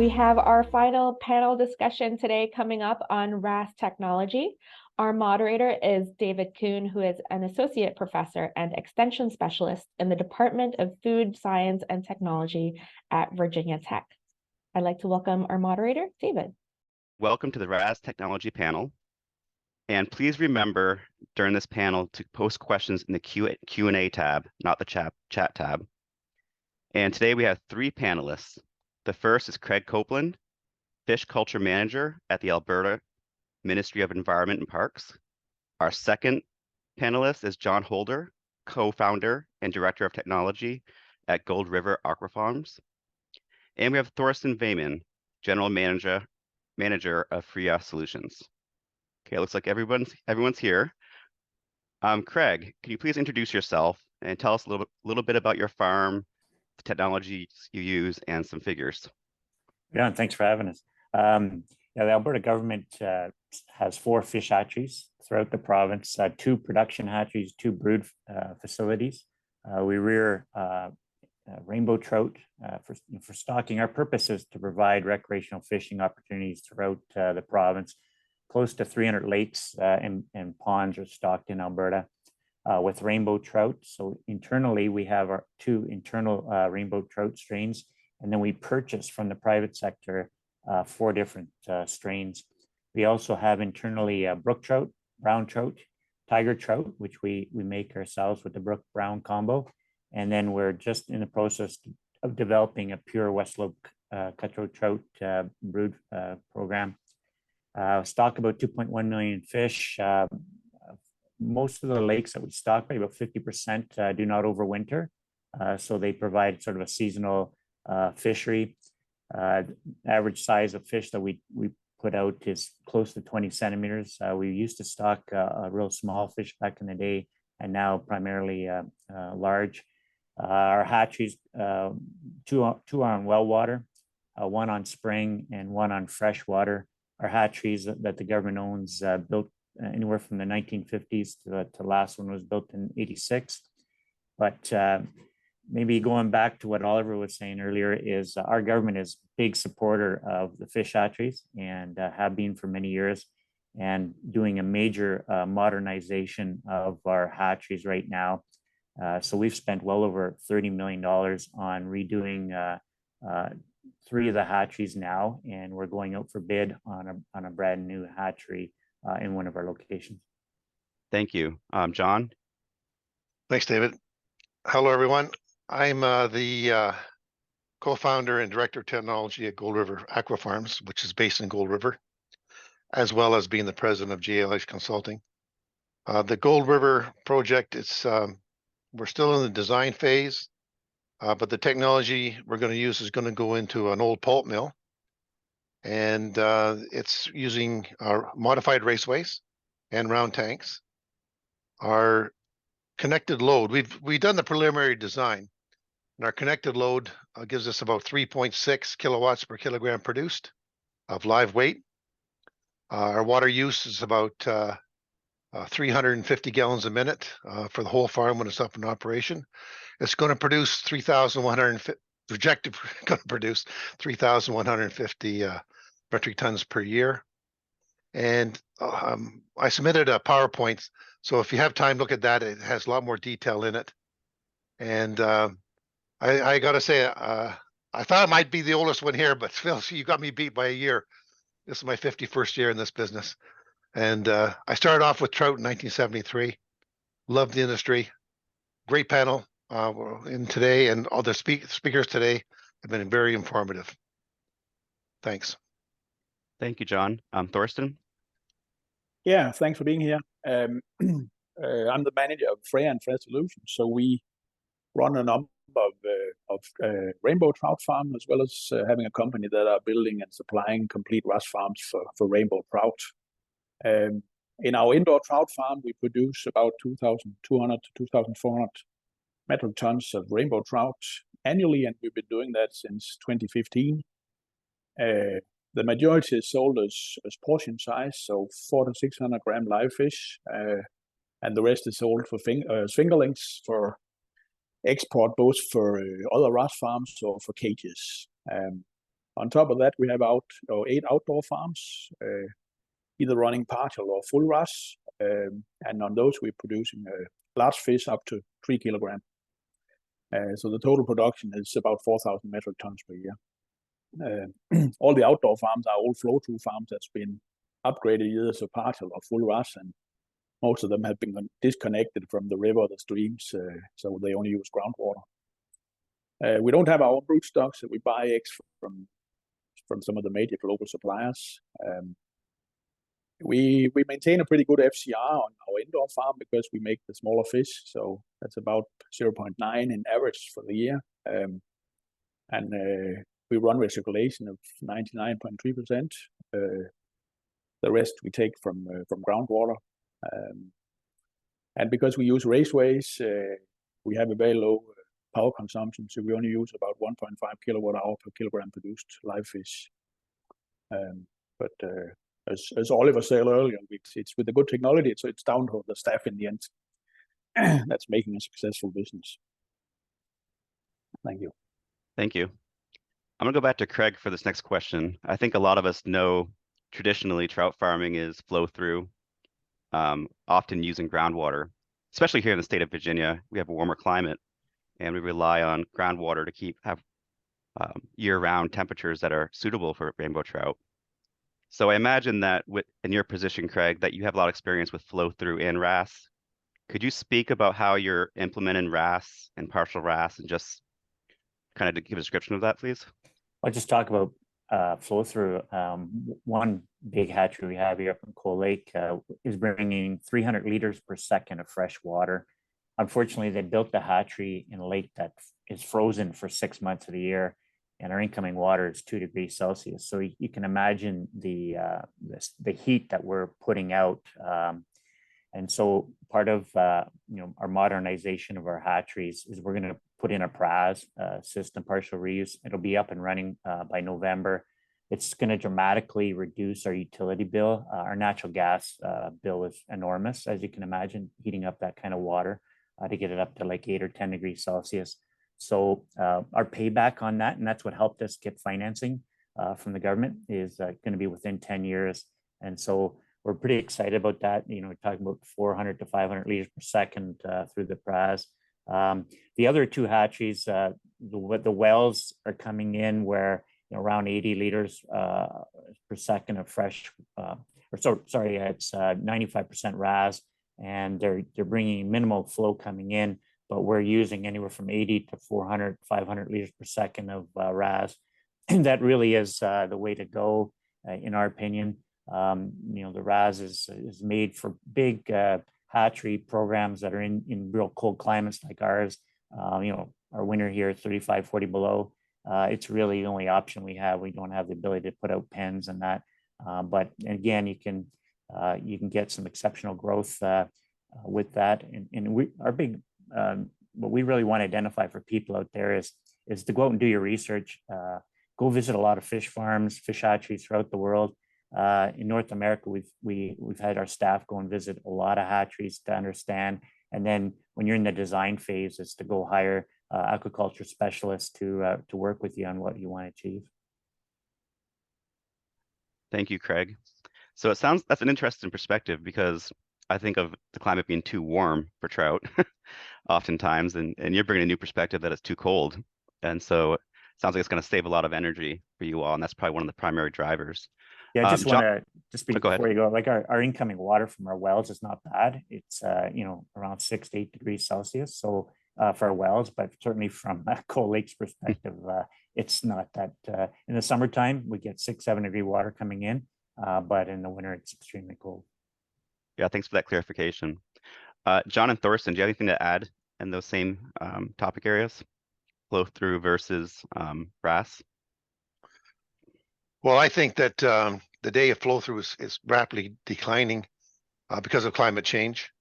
We have our final panel discussion today coming up on RAS technology. Our moderator is David Kuhn, who is an associate professor and extension specialist in the Department of Food Science and Technology at Virginia Tech. I'd like to welcome our moderator, David. Welcome to the RAS technology panel. And please remember during this panel to post questions in the Q&A tab, not the chat tab. And today we have three panelists. The first is Craig Copeland, Fish Culture Manager at the Alberta Ministry of Environment and Parks. Our second panelist is John Holder, Co-founder and Director of Technology at Gold River Aquafarms. And we have Thorsten Vammen, General Manager of FREA Solutions. Okay, it looks like everyone's here. Craig, can you please introduce yourself and tell us a little bit about your farm, the technologies you use, and some figures? Yeah, and thanks for having us. The Alberta government has 4 fish hatcheries throughout the province, 2 production hatcheries, 2 brood facilities. We rear rainbow trout for stocking. Our purpose is to provide recreational fishing opportunities throughout the province. Close to 300 lakes and ponds are stocked in Alberta with rainbow trout. So internally, we have our 2 internal rainbow trout strains, and then we purchase from the private sector 4 different strains. We also have internally brook trout, brown trout, tiger trout, which we make ourselves with the brook brown combo. And then we're just in the process of developing a pure West Slope cutthroat trout brood program. Stock about 2.1 million fish. Most of the lakes that we stock, by about 50%, do not overwinter. So they provide sort of a seasonal fishery. Average size of fish that we put out is close to 20 centimeters. We used to stock a real small fish back in the day, and now primarily large. Our hatcheries, 2 are on well water, 1 on spring and 1 on fresh water. Our hatcheries that the government owns built anywhere from the 1950s to the last one was built in 86. But maybe going back to what Oliver was saying earlier is our government is a big supporter of the fish hatcheries and have been for many years, and doing a major modernization of our hatcheries right now. So we've spent well over $30 million on redoing 3 of the hatcheries now, and we're going out for bid on a brand new hatchery in one of our locations. Thank you. John? Thanks, David. Hello, everyone. I'm the co-founder and director of technology at Gold River Aquafarms, which is based in Gold River, as well as being the president of GLH Consulting. The Gold River project, we're still in the design phase, but the technology we're going to use is going to go into an old pulp mill, and it's using our modified raceways and round tanks. Our connected load, we've done the preliminary design, and our connected load gives us about 3.6 kilowatts per kilogram produced of live weight. Our water use is about 350 gallons a minute for the whole farm when it's up in operation. It's going to produce 3,150, projected going to produce 3,150 metric tons per year. And I submitted a PowerPoint, so if you have time, look at that. It has a lot more detail in it. And I got to say, I thought I might be the oldest one here, but Phil, you got me beat by a year. This is my 51st year in this business. And I started off with trout in 1973. Loved the industry. Great panel in today, and all the speakers today have been very informative. Thanks. Thank you, John. Thorsten? Yeah, thanks for being here. I'm the manager of FREA and FREA Solutions. So we run a number of rainbow trout farms, as well as having a company that are building and supplying complete RAS farms for rainbow trout. In our indoor trout farm, we produce about 2,200 to 2,400 metric tons of rainbow trout annually, and we've been doing that since 2015. The majority is sold as portion size, so 400 to 600 gram live fish, and the rest is sold for fingerlings for export, both for other RAS farms or for cages. On top of that, we have 8 outdoor farms, either running partial or full RAS. And on those, we're producing large fish up to 3 kilograms. So the total production is about 4,000 metric tons per year. All the outdoor farms are all flow-through farms that's been upgraded either to partial or full RAS, and most of them have been disconnected from the river or the streams, so they only use groundwater. We don't have our own brood stocks, so we buy eggs from some of the major global suppliers. We maintain a pretty good FCR on our indoor farm because we make the smaller fish, so that's about 0.9 in average for the year. And we run recirculation of 99.3%. The rest we take from groundwater. And because we use raceways, we have a very low power consumption, so we only use about 1.5 kilowatt hour per kilogram produced live fish. But as Oliver said earlier, it's with the good technology, so it's down to the staff in the end that's making a successful business. Thank you. Thank you. I'm gonna go back to Craig for this next question. I think a lot of us know traditionally trout farming is flow through, often using groundwater, especially here in the state of Virginia. We have a warmer climate and we rely on groundwater to have year-round temperatures that are suitable for rainbow trout. So I imagine that in your position, Craig, that you have a lot of experience with flow through and RAS. Could you speak about how you're implementing RAS and partial RAS and just kind of give a description of that, please? I'll just talk about flow through. One big hatchery we have here up in Cold Lake is bringing 300 liters per second of fresh water. Unfortunately, they built the hatchery in a lake that is frozen for 6 months of the year, and our incoming water is 2 degrees Celsius. So you can imagine the heat that we're putting out. And so part of our modernization of our hatcheries is we're going to put in a FREA system, partial reuse. It'll be up and running by November. It's going to dramatically reduce our utility bill. Our natural gas bill is enormous, as you can imagine, heating up that kind of water to get it up to like 8 or 10 degrees Celsius. So our payback on that, and that's what helped us get financing from the government, is going to be within 10 years. And so we're pretty excited about that. We're talking about 400 to 500 liters per second through the FREA. The other 2 hatcheries, the wells are coming in where around 80 liters per second of fresh, it's 95% RAS, and they're bringing minimal flow coming in, but we're using anywhere from 80 to 400, 500 liters per second of RAS. And that really is the way to go, in our opinion. The RAS is made for big hatchery programs that are in real cold climates like ours. Our winter here is 35, 40 below. It's really the only option we have. We don't have the ability to put out pens and that. But again, you can get some exceptional growth with that. And what we really want to identify for people out there is to go out and do your research. Go visit a lot of fish farms, fish hatcheries throughout the world. In North America, we've had our staff go and visit a lot of hatcheries to understand. And then when you're in the design phase, it's to go hire aquaculture specialists to work with you on what you want to achieve. Thank you, Craig. So that's an interesting perspective, because I think of the climate being too warm for trout oftentimes, and you're bringing a new perspective that it's too cold. And so it sounds like it's going to save a lot of energy for you all, and that's probably one of the primary drivers. Yeah, I just want to speak before you go. Like our incoming water from our wells is not bad. It's around 6 to 8 degrees Celsius. So for our wells, but certainly from Cold Lake's perspective, it's not that. In the summertime, we get 6, 7 degree water coming in, but in the winter, it's extremely cold. Yeah, thanks for that clarification. John and Thorsten, do you have anything to add in those same topic areas? Flow through versus RAS? Well, I think that the day of flow through is rapidly declining because of climate change.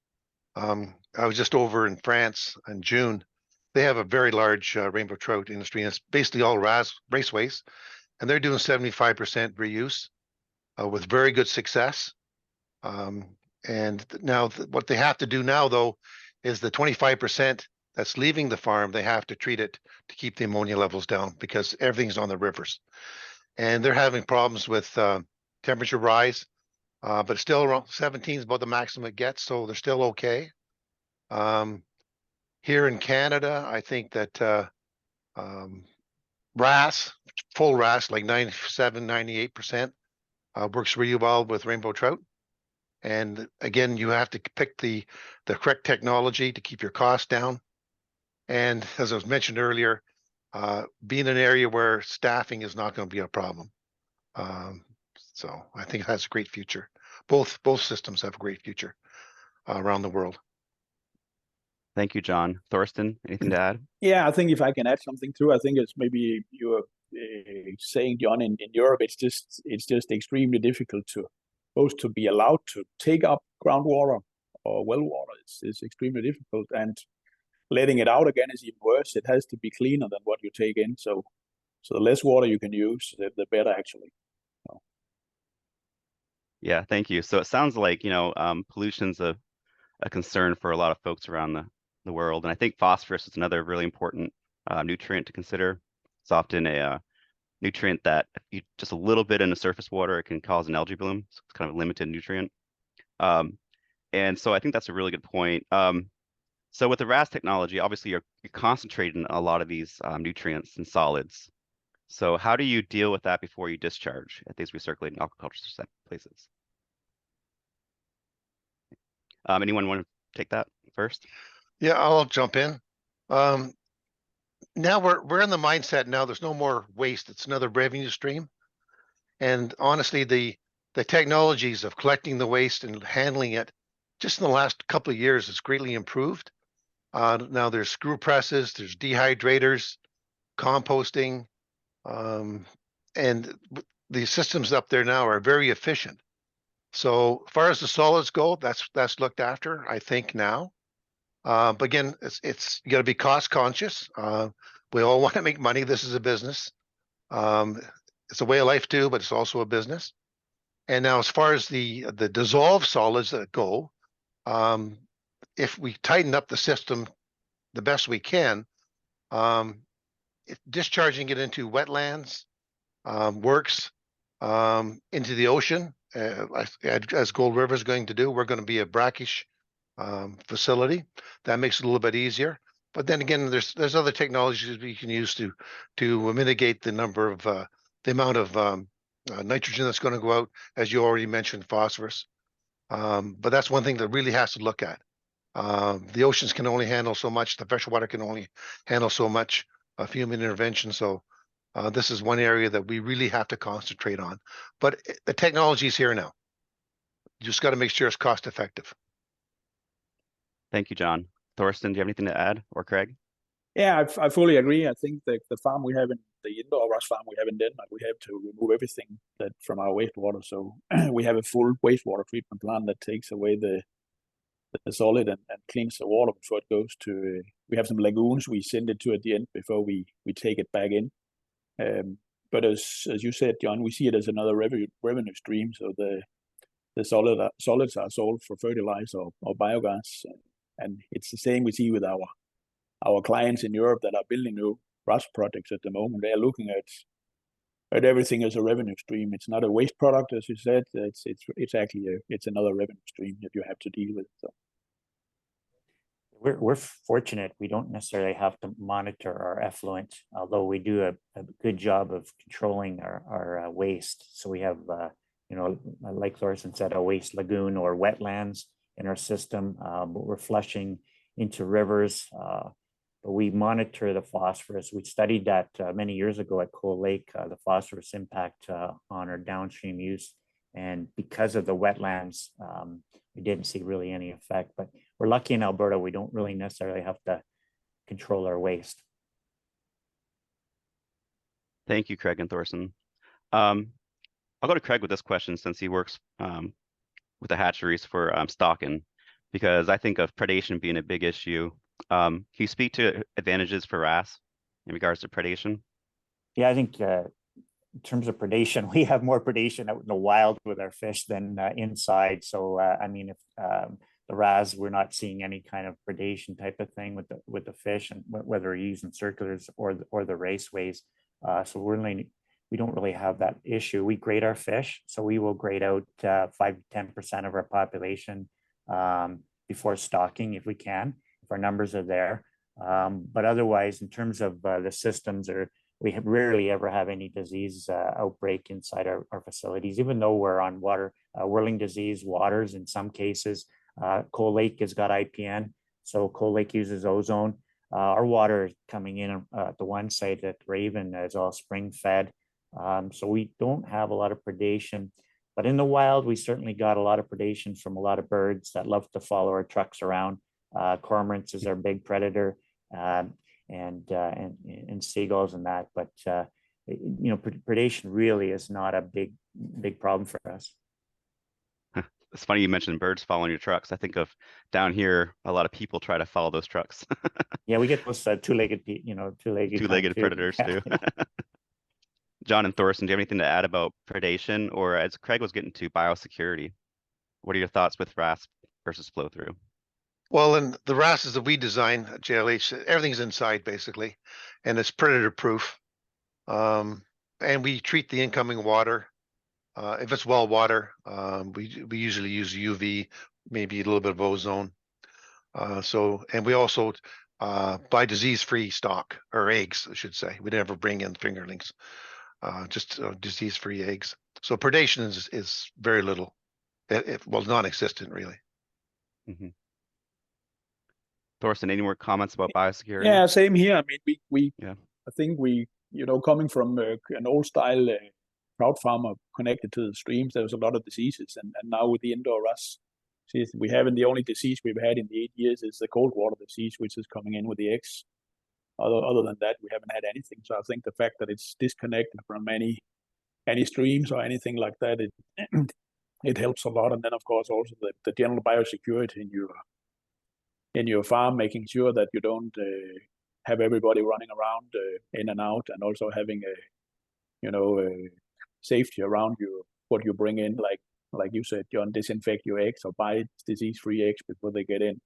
I was just over in France in June. They have a very large rainbow trout industry, and it's basically all raceways, and they're doing 75% reuse with very good success. And now what they have to do now, though, is the 25% that's leaving the farm, they have to treat it to keep the ammonia levels down, because everything's on the rivers. and they're having problems with temperature rise, but still around 17 is about the maximum it gets, so they're still okay. Here in Canada, I think that RAS, full RAS, like 97, 98%, works really well with rainbow trout. And again, you have to pick the correct technology to keep your costs down. And as I was mentioned earlier, be in an area where staffing is not going to be a problem. So I think it has a great future. Both systems have a great future around the world. Thank you, John. Thorsten, anything to add? Yeah, I think if I can add something too, I think it's maybe you were saying, John, in Europe, it's just extremely difficult to both to be allowed to take up groundwater or well water is extremely difficult, and letting it out again is even worse. It has to be cleaner than what you take in. So the less water you can use, the better actually. So. Yeah, thank you. So it sounds like, pollution's a concern for a lot of folks around the world. And I think phosphorus is another really important nutrient to consider. It's often a nutrient that if you just a little bit in the surface water, it can cause an algae bloom. So it's kind of a limited nutrient. And so I think that's a really good point. So with the RAS technology, obviously you're concentrating a lot of these nutrients and solids. So how do you deal with that before you discharge at these recirculating aquaculture places? Anyone want to take that first? Yeah, I'll jump in. Now we're in the mindset now. There's no more waste. It's another revenue stream. And honestly, the technologies of collecting the waste and handling it, just in the last couple of years, has greatly improved. Now there's screw presses, there's dehydrators, composting, and the systems up there now are very efficient. So as far as the solids go, that's looked after, I think now. But again, it's you got to be cost conscious. We all want to make money. This is a business. It's a way of life too, but it's also a business. And now, as far as the dissolved solids that go, if we tighten up the system the best we can, discharging it into wetlands works, into the ocean, as Gold River is going to do. We're going to be a brackish facility. That makes it a little bit easier. But then again, there's other technologies we can use to mitigate the number of the amount of nitrogen that's going to go out, as you already mentioned, phosphorus. But that's one thing that really has to look at. The oceans can only handle so much. The freshwater can only handle so much of human intervention. So this is one area that we really have to concentrate on. But the technology is here now. You just got to make sure it's cost effective. Thank you, John. Thorsten, do you have anything to add, or Craig? Yeah, I fully agree. I think that the farm we have in the indoor RAS farm we have in Denmark, we have to remove everything that from our wastewater. So we have a full wastewater treatment plant that takes away the solid and cleans the water before it goes to. We have some lagoons we send it to at the end before we take it back in. But as you said, John, we see it as another revenue stream. So the solids are sold for fertilizer or biogas, and it's the same we see with our clients in Europe that are building new RAS projects at the moment. They are looking at everything as a revenue stream. It's not a waste product, as you said. It's actually it's another revenue stream that you have to deal with. So. We're fortunate. We don't necessarily have to monitor our effluent, although we do a good job of controlling our waste. So we have, like Thorsten said, a waste lagoon or wetlands in our system, but we're flushing into rivers. But we monitor the phosphorus. We studied that many years ago at Coal Lake, the phosphorus impact on our downstream use. And because of the wetlands, we didn't see really any effect. But we're lucky in Alberta, we don't really necessarily have to control our waste. Thank you, Craig and Thorsten. I'll go to Craig with this question since he works with the hatcheries for stocking, because I think of predation being a big issue. Can you speak to advantages for RAS in regards to predation? Yeah, I think in terms of predation, we have more predation out in the wild with our fish than inside. So, if the RAS, we're not seeing any kind of predation type of thing with the fish, and whether we're using circulars or the raceways. So we're we don't really have that issue. We grade our fish, so we will grade out 5 to 10% of our population before stocking if we can, if our numbers are there. But otherwise, in terms of the systems, we rarely ever have any disease outbreak inside our facilities, even though we're on water, whirling disease waters in some cases. Cold Lake has got IPN, so Cold Lake uses ozone. Our water coming in at the one site at Raven is all spring fed. So we don't have a lot of predation, but in the wild, we certainly got a lot of predation from a lot of birds that love to follow our trucks around. Cormorants is our big predator, and seagulls and that, but predation really is not a big problem for us. It's funny you mentioned birds following your trucks. I think of down here, a lot of people try to follow those trucks. Yeah, we get those two-legged predators too. John and Thorsten, do you have anything to add about predation, or as Craig was getting to biosecurity? What are your thoughts with RAS versus flow through? Well, in the RASs that we design at JLH, everything's inside basically, and it's predator proof. And we treat the incoming water. If it's well water, we usually use UV, maybe a little bit of ozone. And we also buy disease-free stock, or eggs, I should say. We never bring in fingerlings, just disease-free eggs. So predation is very little, well, non-existent really. Mm-hmm. Thorsten, any more comments about biosecurity? Yeah, same here. I mean, yeah. I think we, coming from an old style trout farmer connected to the streams, there was a lot of diseases, and now with the indoor RAS, we haven't, the only disease we've had in the 8 years is the cold water disease, which is coming in with the eggs. Other than that, we haven't had anything. So I think the fact that it's disconnected from any streams or anything like that, it helps a lot. And then of course also the general biosecurity in your farm, making sure that you don't have everybody running around in and out, and also having safety around you, what you bring in, like you said, John, disinfect your eggs or buy disease-free eggs before they get in.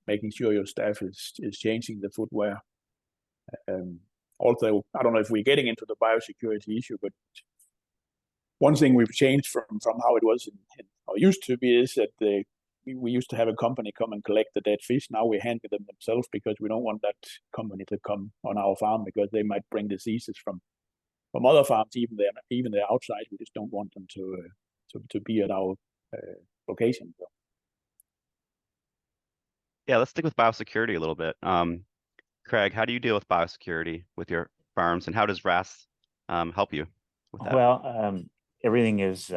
Making sure your staff is changing the footwear. Also, I don't know if we're getting into the biosecurity issue, but one thing we've changed from how it was or used to be is that we used to have a company come and collect the dead fish. Now we handle them themselves because we don't want that company to come on our farm because they might bring diseases from other farms, even they're outside. We just don't want them to be at our location. So. Yeah, let's stick with biosecurity a little bit. Craig, how do you deal with biosecurity with your farms, and how does RAS help you with that? Well, everything is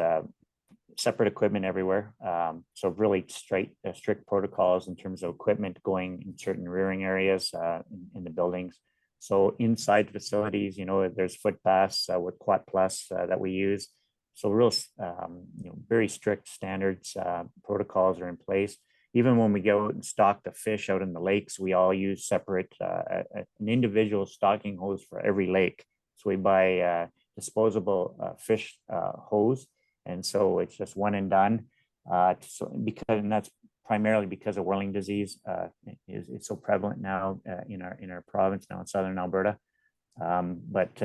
separate equipment everywhere. So really strict protocols in terms of equipment going in certain rearing areas in the buildings. So inside facilities, there's foot baths with Quat Plus that we use. So real, very strict standards, protocols are in place. Even when we go and stock the fish out in the lakes, we all use separate, an individual stocking hose for every lake. So we buy disposable fish hose. And so it's just one and done. And that's primarily because of whirling disease. It's so prevalent now in our province now in southern Alberta. But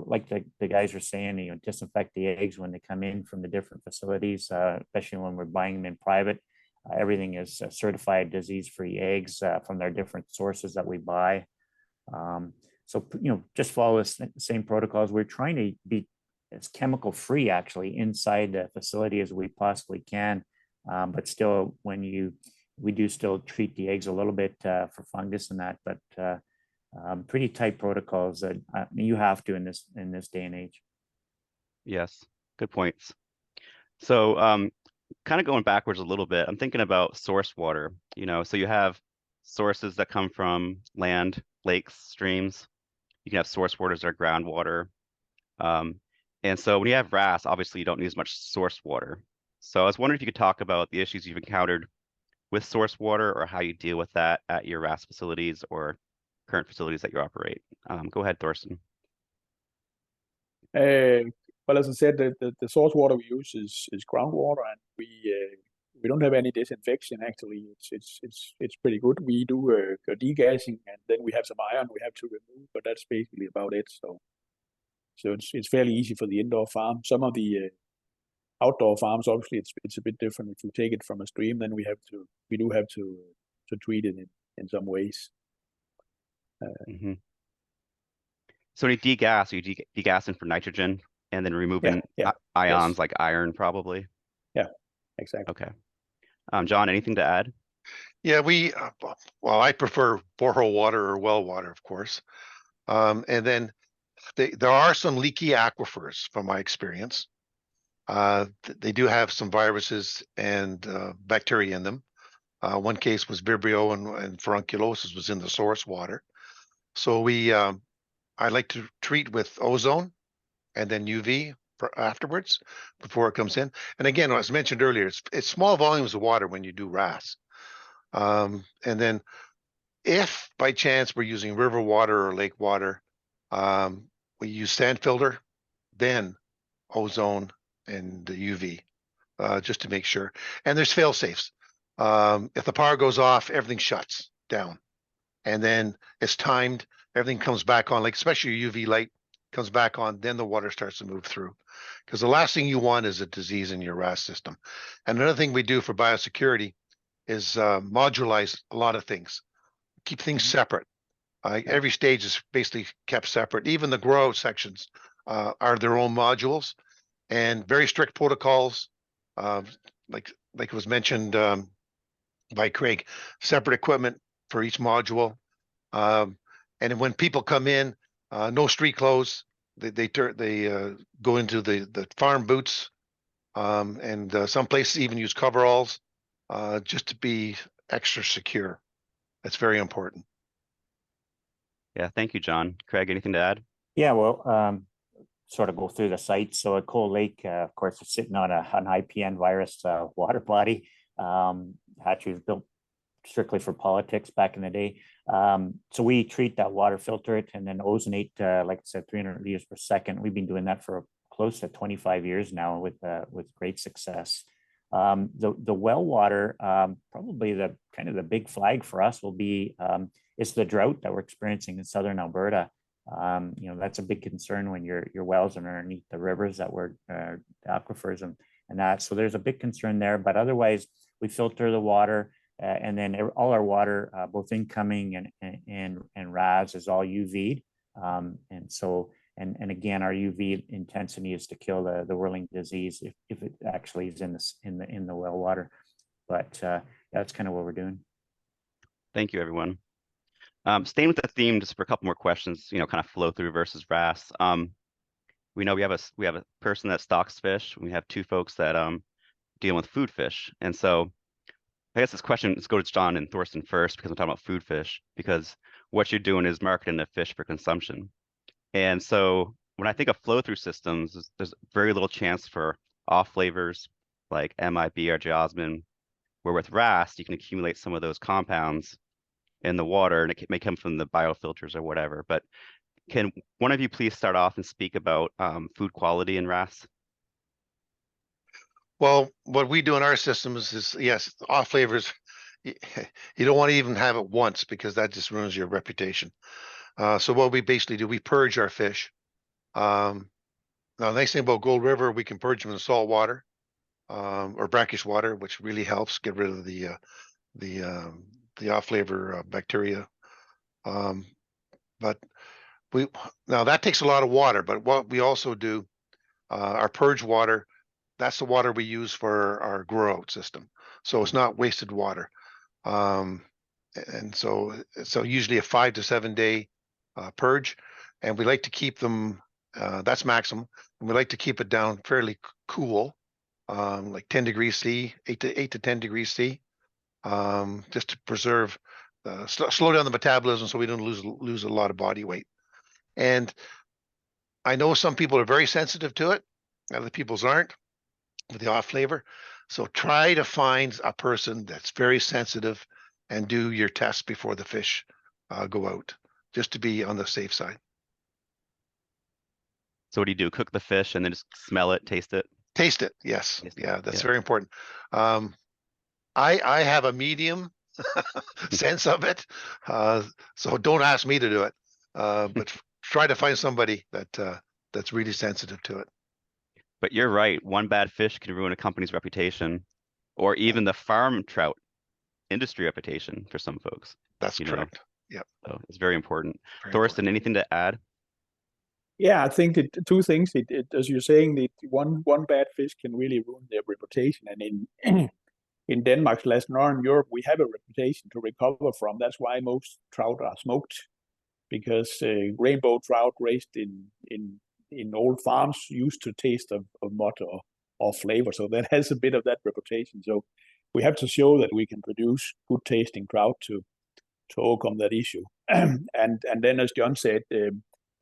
like the guys are saying, disinfect the eggs when they come in from the different facilities, especially when we're buying them in private. Everything is certified disease-free eggs from their different sources that we buy. So just follow the same protocols. We're trying to be as chemical-free actually inside the facility as we possibly can. But still, we do still treat the eggs a little bit for fungus and that, but pretty tight protocols that you have to in this day and age. Yes, good points. So kind of going backwards a little bit, I'm thinking about source water. So you have sources that come from land, lakes, streams. You can have source waters that are groundwater. And so when you have RAS, obviously you don't need as much source water. So I was wondering if you could talk about the issues you've encountered with source water, or how you deal with that at your RAS facilities or current facilities that you operate. Go ahead, Thorsten. Well, as I said, the source water we use is groundwater, and we don't have any disinfection. Actually, it's pretty good. We do a degassing, and then we have some iron we have to remove, but that's basically about it. So So it's fairly easy for the indoor farm. Some of the outdoor farms, obviously, it's a bit different. If you take it from a stream, then we do have to treat it in some ways. So when you degas, are you degassing for nitrogen and then removing ions yes. like iron, probably? Yeah, exactly. Okay. John, anything to add? Yeah, well, I prefer borehole water or well water, of course. And then there are some leaky aquifers from my experience. They do have some viruses and bacteria in them. One case was Vibrio and furunculosis was in the source water. So I like to treat with ozone and then UV afterwards before it comes in. And again, as mentioned earlier, it's small volumes of water when you do RAS. And then if by chance we're using river water or lake water, we use sand filter, then ozone and the UV, just to make sure. And there's fail safes. If the power goes off, everything shuts down. And then it's timed, everything comes back on, like especially your UV light comes back on, then the water starts to move through. Because the last thing you want is a disease in your RAS system. And another thing we do for biosecurity is modularize a lot of things, keep things separate. Every stage is basically kept separate. Even the grow sections are their own modules and very strict protocols. Like it was mentioned by Craig, separate equipment for each module. And when people come in, no street clothes. They go into the farm boots, and some places even use coveralls just to be extra secure. That's very important. Yeah, thank you, John. Craig, anything to add? Yeah, well, sort of go through the site. So at Cold Lake, of course, it's sitting on an IPN virus water body. Hatchery was built strictly for politics back in the day. So we treat that water, filter it, and then ozonate, like I said, 300 liters per second. We've been doing that for close to 25 years now with great success. The well water, probably the kind of the big flag for us will be is the drought that we're experiencing in southern Alberta. That's a big concern when your wells are underneath the rivers that were aquifers and that. So there's a big concern there. But otherwise, we filter the water, and then all our water, both incoming and RAS, is all UV'd. And again, our UV intensity is to kill the whirling disease if it actually is in the well water. But that's kind of what we're doing. Thank you, everyone. Staying with the theme, just for a couple more questions, kind of flow through versus RAS. We know we have a person that stocks fish. We have two folks that deal with food fish. And so I guess this question, let's go to John and Thorsten first, because I'm talking about food fish, because what you're doing is marketing the fish for consumption. And so when I think of flow through systems, there's very little chance for off flavors like MIB or geosmin, where with RAS, you can accumulate some of those compounds in the water, and it may come from the biofilters or whatever. But can one of you please start off and speak about food quality in RAS? Well, what we do in our systems is, yes, off flavors, you don't want to even have it once, because that just ruins your reputation. So what we basically do, we purge our fish. Now, the nice thing about Gold River, we can purge them in salt water or brackish water, which really helps get rid of the off flavor bacteria. But now that takes a lot of water. But what we also do, our purge water, that's the water we use for our grow out system. So it's not wasted water. And so usually a 5 to 7 day purge, and we like to keep them, that's maximum. And we like to keep it down fairly cool, like 10 degrees C, 8 to 10 degrees C, just to preserve, slow down the metabolism so we don't lose a lot of body weight. And I know some people are very sensitive to it, other people's aren't, with the off flavor. So try to find a person that's very sensitive and do your tests before the fish go out, just to be on the safe side. So what do you do? Cook the fish and then just smell it, taste it? Taste it, yes. Taste yeah, it. that's very important. I have a medium sense of it, so don't ask me to do it. But try to find somebody that that's really sensitive to it. But you're right. One bad fish can ruin a company's reputation, or even the farm trout industry reputation for some folks. That's you know. correct. Yep. So it's very important. Very Thorsten, important. anything to add? Yeah, I think that two things. As you're saying, that one bad fish can really ruin their reputation. And in Denmark, Northern Europe, we have a reputation to recover from. That's why most trout are smoked, because rainbow trout raised in old farms used to taste of mud or flavor. So that has a bit of that reputation. So we have to show that we can produce good tasting trout to overcome that issue. and then, as John said,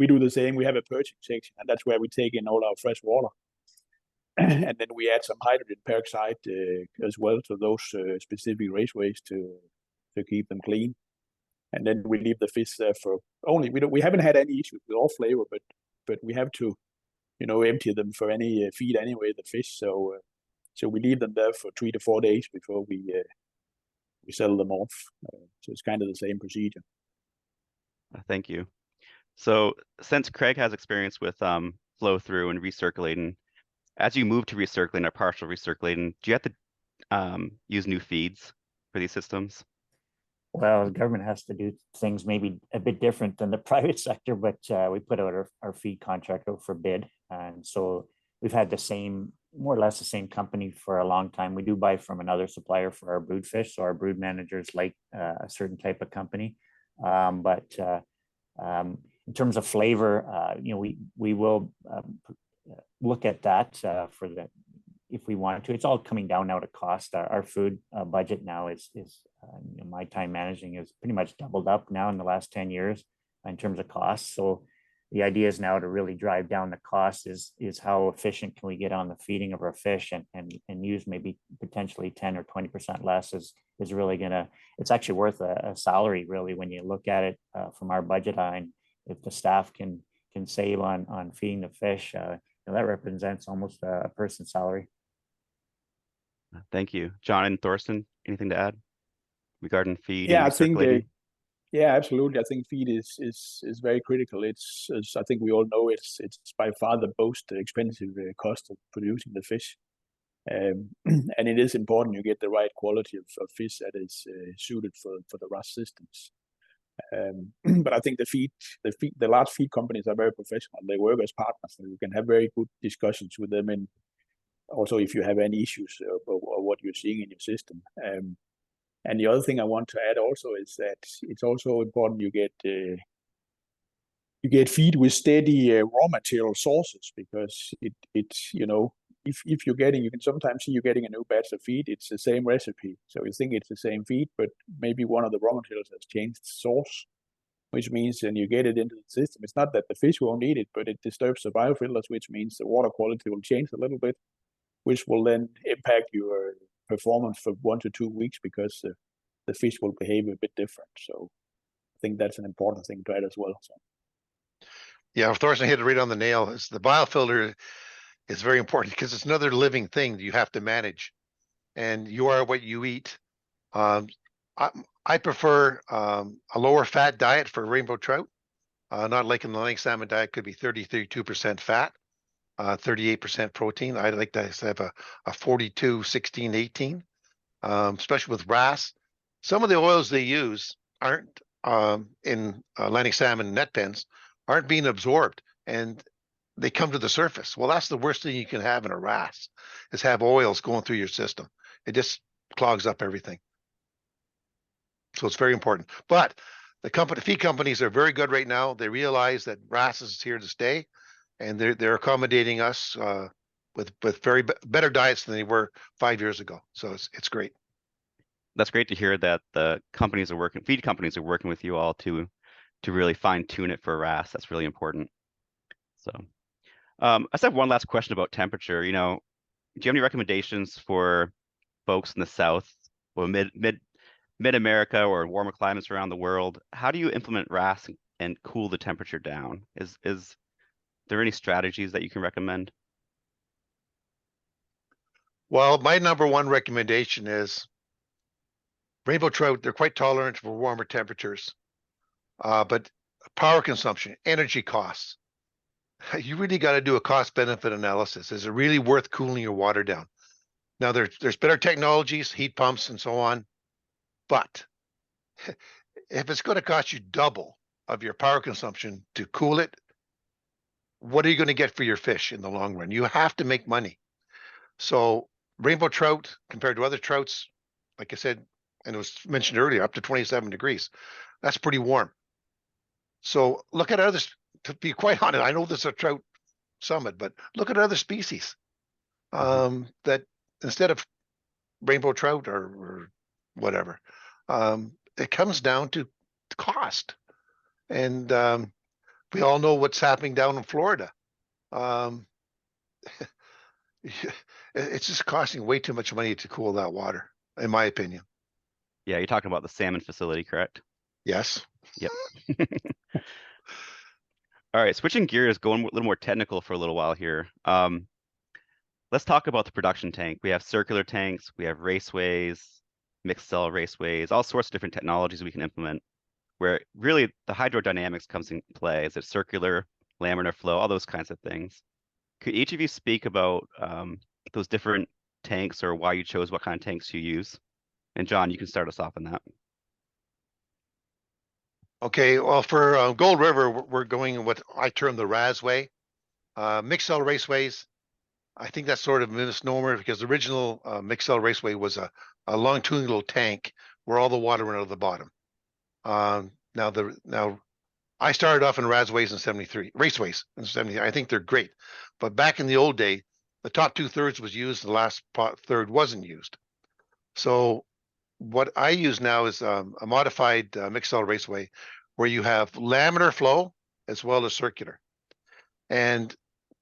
we do the same. We have a purging section, and that's where we take in all our fresh water. And then we add some hydrogen peroxide as well to those specific raceways to keep them clean. And then we leave the fish there for only, we haven't had any issues with off flavor, but we have to, empty them for any feed anyway, the fish. So we leave them there for 3 to 4 days before we sell them off. So it's kind of the same procedure. Thank you. So since Craig has experience with flow through and recirculating, as you move to recirculating or partial recirculating, do you have to use new feeds for these systems? Well, the government has to do things maybe a bit different than the private sector, but we put out our feed contract out for bid. And so we've had more or less the same company for a long time. We do buy from another supplier for our brood fish. So our brood managers like a certain type of company. But in terms of flavor, we will look at that for the, if we wanted to. It's all coming down now to cost. Our food budget now is my time managing is pretty much doubled up now in the last 10 years in terms of costs. So the idea is now to really drive down the cost is how efficient can we get on the feeding of our fish and use maybe potentially 10 or 20% less is really gonna, it's actually worth a salary really when you look at it from our budget line. If the staff can save on feeding the fish, that represents almost a person's salary. Thank you. John and Thorsten, anything to add regarding feed? Yeah, and I think yeah, absolutely. I think feed is very critical. It's, as I think we all know, it's by far the most expensive cost of producing the fish. And it is important you get the right quality of fish that is suited for the RAS systems. But I think the large feed companies are very professional. They work as partners, and you can have very good discussions with them. And also, if you have any issues or what you're seeing in your system. And the other thing I want to add also is that it's also important you get feed with steady raw material sources, because it's if you're getting, you can sometimes see you're getting a new batch of feed. It's the same recipe, so you think it's the same feed, but maybe one of the raw materials has changed source, which means when you get it into the system, it's not that the fish won't eat it, but it disturbs the biofilters, which means the water quality will change a little bit, which will then impact your performance for 1 to 2 weeks, because the fish will behave a bit different. So I think that's an important thing to add as well. So. Yeah, Thorsten hit it right on the nail. It's the biofilter is very important because it's another living thing that you have to manage, and you are what you eat. I prefer a lower fat diet for rainbow trout. Not like in the Atlantic salmon diet, could be 32% fat, 38% protein. I like to have a 42, 16, 18, especially with RAS. Some of the oils they use aren't in Atlantic salmon net pens, aren't being absorbed, and they come to the surface. Well, that's the worst thing you can have in a RAS, is have oils going through your system. It just clogs up everything. So it's very important. But the feed companies are very good right now. They realize that RAS is here to stay, and they're accommodating us with very better diets than they were 5 years ago. So it's great. That's great to hear that the feed companies are working with you all to really fine tune it for RAS. That's really important. So I just have one last question about temperature. Do you have any recommendations for folks in the South or mid-America or warmer climates around the world? How do you implement RAS and cool the temperature down? Is there any strategies that you can recommend? Well, my number one recommendation is rainbow trout. They're quite tolerant for warmer temperatures, but power consumption, energy costs, you really got to do a cost benefit analysis. Is it really worth cooling your water down? Now there's better technologies, heat pumps and so on, but if it's going to cost you double of your power consumption to cool it, what are you going to get for your fish in the long run? You have to make money. So rainbow trout compared to other trouts, like I said, and it was mentioned earlier, up to 27 degrees. That's pretty warm. So look at others, to be quite honest, I know this is a trout summit, but look at other species that instead of rainbow trout or whatever, it comes down to cost. And we all know what's happening down in Florida. It's just costing way too much money to cool that water, in my opinion. Yeah, you're talking about the salmon facility, correct? Yes. Yep. All right, switching gears, going a little more technical for a little while here. Let's talk about the production tank. We have circular tanks, we have raceways, mixed cell raceways, all sorts of different technologies we can implement, where really the hydrodynamics comes in play. Is it circular, laminar flow, all those kinds of things. Could each of you speak about those different tanks or why you chose what kind of tanks you use? And John, you can start us off on that. Okay, well, for Gold River, we're going what I term the RAS way. Mixed cell raceways, I think that's sort of a misnomer because the original mixed cell raceway was a longitudinal tank where all the water went out of the bottom. Now I started off in raceways in 73. I think they're great. But back in the old day, the top 2/3 was used, the last third wasn't used. So what I use now is a modified mixed cell raceway where you have laminar flow as well as circular. And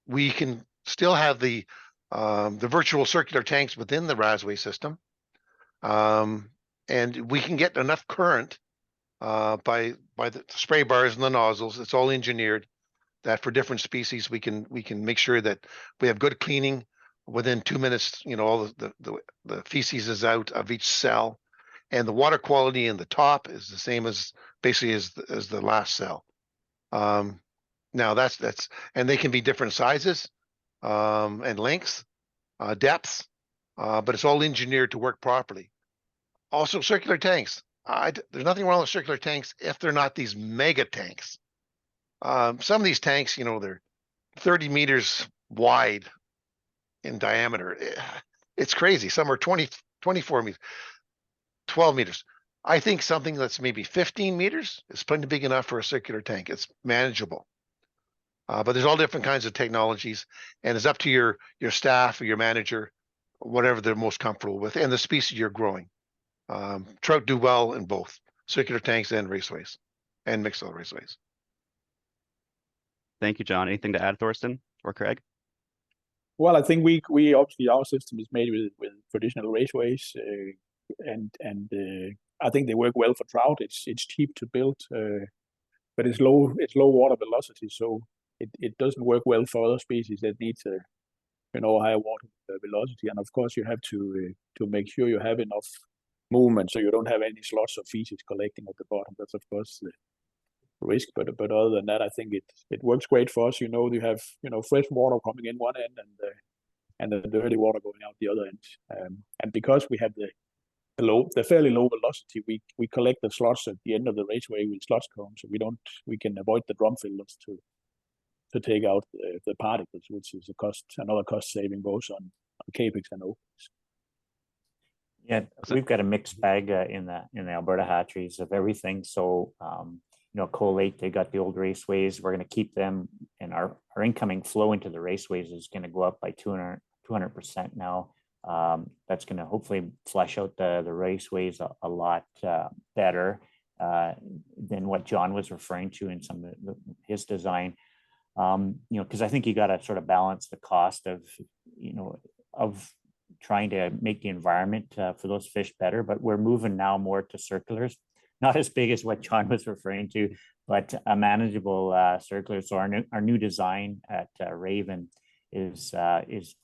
we can still have the virtual circular tanks within the raceway system. And we can get enough current by the spray bars and the nozzles. It's all engineered that for different species we can make sure that we have good cleaning within 2 minutes. You know, all the feces is out of each cell, and the water quality in the top is the same as basically as the last cell. Now that's and they can be different sizes and lengths, depths, but it's all engineered to work properly. Also, circular tanks. There's nothing wrong with circular tanks if they're not these mega tanks. Some of these tanks, you know, they're 30 meters wide in diameter. It's crazy. Some are 24 meters, 12 meters. I think something that's maybe 15 meters is plenty big enough for a circular tank. It's manageable. But there's all different kinds of technologies, and it's up to your staff or your manager, whatever they're most comfortable with, and the species you're growing. Trout do well in both circular tanks and raceways and mixed cell raceways. Thank you, John. Anything to add, Thorsten or Craig? Well, I think we obviously our system is made with traditional raceways, and I think they work well for trout. It's cheap to build, but it's low water velocity, so it doesn't work well for other species that need higher water velocity. And of course, you have to make sure you have enough movement so you don't have any slots of feces collecting at the bottom. That's of course the risk, but other than that, I think it works great for us. You have fresh water coming in one end and the dirty water going out the other end. And because we have the fairly low velocity, we collect the slots at the end of the raceway with slot cones, so we can avoid the drum fillers to take out the particles, which is another cost saving both on capex and opex. Yeah, we've got a mixed bag in the Alberta hatcheries of everything. So Coal Lake, they got the old raceways. We're going to keep them, and our incoming flow into the raceways is going to go up by 200% now. That's going to hopefully flush out the raceways a lot better than what John was referring to in some of his design. Because I think you got to sort of balance the cost of trying to make the environment for those fish better. But we're moving now more to circulars, not as big as what John was referring to, but a manageable circular. So our new design at Raven is